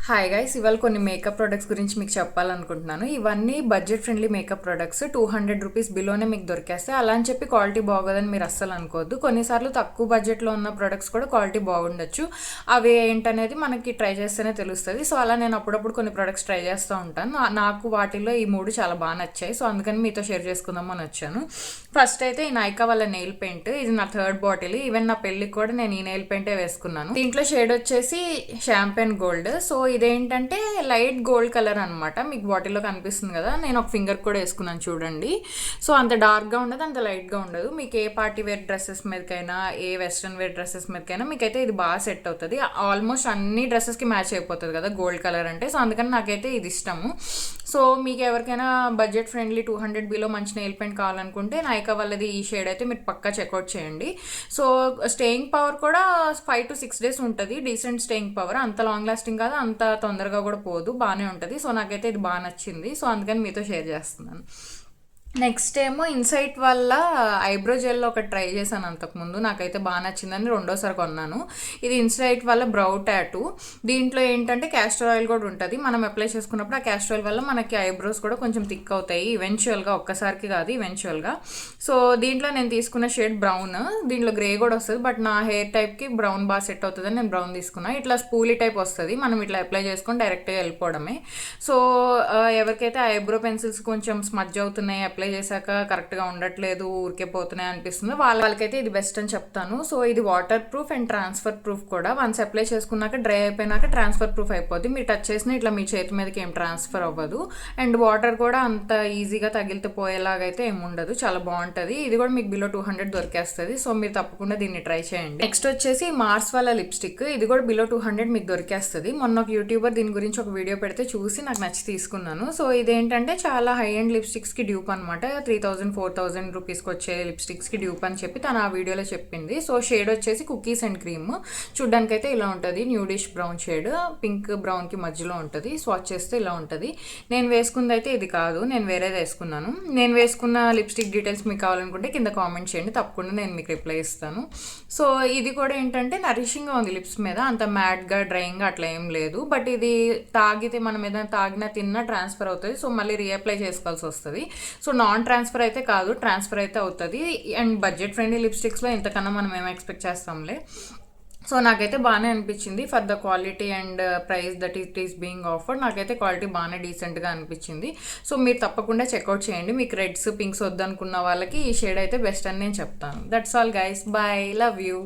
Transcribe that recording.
Hi guys, ఇవాళ కొన్ని makeup products గురించి మీకు చెప్పాలనుకుంటున్నాను. ఇవన్నీ budget friendly makeup products 200 rupees బిలోనే మీకు దొరికేస్తాయి. అలా అని చెప్పి క్వాలిటీ బాగోదని మీరు అస్సలు అనుకోవద్దు. కొన్నిసార్లు తక్కువ బడ్జెట్లో ఉన్న ప్రొడక్ట్స్ కూడా క్వాలిటీ బాగుండొచ్చు. అవి ఏంటనేది మనకి ట్రై చేస్తేనే తెలుస్తుంది. సో అలా నేను అప్పుడప్పుడు కొన్ని ప్రొడక్ట్స్ ట్రై చేస్తూ ఉంటాను. నాకు వాటిల్లో ఈ మూడు చాలా బాగా నచ్చాయి. సో అందుకని మీతో షేర్ చేసుకుందామని వచ్చాను. ఫస్ట్ అయితే ఈ నైకా వాళ్ళ నెయిల్ పెయింట్. ఇది నా థర్డ్ బాటిల్. ఈవెన్ నా పెళ్ళికి కూడా నేను ఈ నెయిల్ పెయింటే వేసుకున్నాను. దీంట్లో షేడ్ వచ్చేసి షాంపెన్ గోల్డ్. సో ఇదేంటంటే లైట్ గోల్డ్ కలర్ అనమాట. మీకు బాటిల్లో కనిపిస్తుంది కదా, నేను ఒక ఫింగర్ కూడా వేసుకున్నాను చూడండి. సో అంత డార్క్గా ఉండదు, అంత లైట్గా ఉండదు. మీకు ఏ పార్టీ వేర్ డ్రెస్సెస్ మీదకైనా, ఏ వెస్ట్రన్ వేర్ డ్రెస్సెస్ మీదకైనా మీకైతే ఇది బాగా సెట్ అవుతుంది. ఆల్మోస్ట్ అన్ని డ్రెస్సెస్కి మ్యాచ్ అయిపోతుంది కదా గోల్డ్ కలర్ అంటే. సో అందుకని నాకైతే ఇది ఇష్టము. సో మీకు ఎవరికైనా బడ్జెట్ ఫ్రెండ్లీ 200 బిలో మంచి నెయిల్ పెయింట్ కావాలనుకుంటే నైకా వాళ్ళది ఈ షేడ్ అయితే మీరు పక్కా చెక్అవుట్ చేయండి. సో స్టేయింగ్ పవర్ కూడా 5 to 6 days ఉంటుంది. డీసెంట్ స్టేయింగ్ పవర్, అంత లాంగ్ లాస్టింగ్ కాదు, అంత తొందరగా కూడా పోదు, బాగానే ఉంటుంది. సో నాకైతే ఇది బాగా నచ్చింది. సో అందుకని మీతో షేర్ చేస్తున్నాను. నెక్స్ట్ ఏమో ఇన్సైట్ వల్ల ఐబ్రో జెల్ ఒకటి ట్రై చేశాను అంతకుముందు. నాకైతే బాగా నచ్చిందని రెండోసారి కొన్నాను. ఇది ఇన్సైట్ వల్ల బ్రౌ టాటూ. దీంట్లో ఏంటంటే క్యాస్టర్ ఆయిల్ కూడా ఉంటుంది. మనం అప్లై చేసుకున్నప్పుడు ఆ క్యాస్టర్ ఆయిల్ వల్ల మనకి ఐబ్రోస్ కూడా కొంచెం థిక్ అవుతాయి ఈవెన్చువల్గా, ఒక్కసారికి కాదు ఈవెన్చువల్గా. సో దీంట్లో నేను తీసుకున్న షేడ్ బ్రౌన్. దీంట్లో గ్రే కూడా వస్తుంది, బట్ నా హెయిర్ టైప్కి బ్రౌన్ బాగా సెట్ అవుతుందని నేను బ్రౌన్ తీసుకున్నాను. ఇట్లా స్పూలీ టైప్ వస్తుంది, మనం ఇట్లా అప్లై చేసుకొని డైరెక్ట్గా వెళ్ళిపోవడమే. సో ఎవరికైతే ఐబ్రో పెన్సిల్స్ కొంచెం స్మజ్ అవుతున్నాయి, అప్లై చేశాక కరెక్ట్గా ఉండట్లేదు, ఊరికే పోతున్నాయి అనిపిస్తుంది, వాళ్ళకైతే ఇది బెస్ట్ అని చెప్తాను. సో ఇది water proof and transfer proof కూడా. వన్స్ అప్లై చేసుకున్నాక డ్రై అయిపోయినాక ట్రాన్స్ఫర్ ప్రూఫ్ అయిపోద్ది. మీరు టచ్ చేసినా ఇట్లా మీ చేతి మీదకి ఏం ట్రాన్స్ఫర్ అవ్వదు. అండ్ వాటర్ కూడా అంత ఈజీగా తగిలితే పోయేలాగైతే ఏమి ఉండదు. చాలా బాగుంటుంది. ఇది కూడా మీకు బిలో 200 దొరికేస్తుంది. సో మీరు తప్పకుండా దీన్ని ట్రై చేయండి. నెక్స్ట్ వచ్చేసి మార్స్ వాళ్ళ లిప్స్టిక్. ఇది కూడా బిలో 200 మీకు దొరికేస్తుంది. మొన్న ఒక యూట్యూబర్ దీని గురించి ఒక వీడియో పెడితే చూసి నాకు నచ్చి తీసుకున్నాను. సో ఇదేంటంటే చాలా హై ఎండ్ లిప్స్టిక్స్కి డ్యూప్ అనమాట. 3000-4000 రూపీస్కి వచ్చే లిప్స్టిక్స్కి డ్యూప్ అని చెప్పి తను ఆ వీడియోలో చెప్పింది. సో షేడ్ వచ్చేసి కుకీస్ అండ్ క్రీమ్. చూడ్డానికి అయితే ఇలా ఉంటుంది. న్యూడిష్ బ్రౌన్ షేడ్, పింక్ బ్రౌన్కి మధ్యలో ఉంటుంది. స్వాచ్ చేస్తే ఇలా ఉంటుంది. నేను వేసుకుంది అయితే ఇది కాదు, నేను వేరేది వేసుకున్నాను. నేను వేసుకున్న లిప్స్టిక్ డీటెయిల్స్ మీకు కావాలనుకుంటే కింద కామెంట్ చేయండి, తప్పకుండా నేను మీకు రిప్లై ఇస్తాను. సో ఇది కూడా ఏంటంటే నరిషింగ్గా ఉంది లిప్స్ మీద, అంత మ్యాట్గా డ్రైయింగ్గా అట్లా ఏం లేదు. బట్ ఇది తాగితే మనం ఏదైనా తాగినా తిన్నా ట్రాన్స్ఫర్ అవుతుంది. సో మళ్ళీ రీఅప్లై చేసుకోవాల్సి వస్తుంది. సో నాన్ ట్రాన్స్ఫర్ అయితే కాదు, ట్రాన్స్ఫర్ అయితే అవుతుంది. అండ్ బడ్జెట్ ఫ్రెండ్లీ లిప్స్టిక్స్లో ఇంతకన్నా మనం ఏం ఎక్స్పెక్ట్ చేస్తాంలే. సో నాకైతే బాగానే అనిపించింది. For the quality and price that it is being offered, నాకైతే క్వాలిటీ బాగానే డీసెంట్గా అనిపించింది. సో మీరు తప్పకుండా చెక్అవుట్ చేయండి. మీకు రెడ్స్ పింక్స్ వద్దనుకున్న వాళ్ళకి ఈ షేడ్ అయితే బెస్ట్ అని నేను చెప్తాను. That's all guys, bye, love you.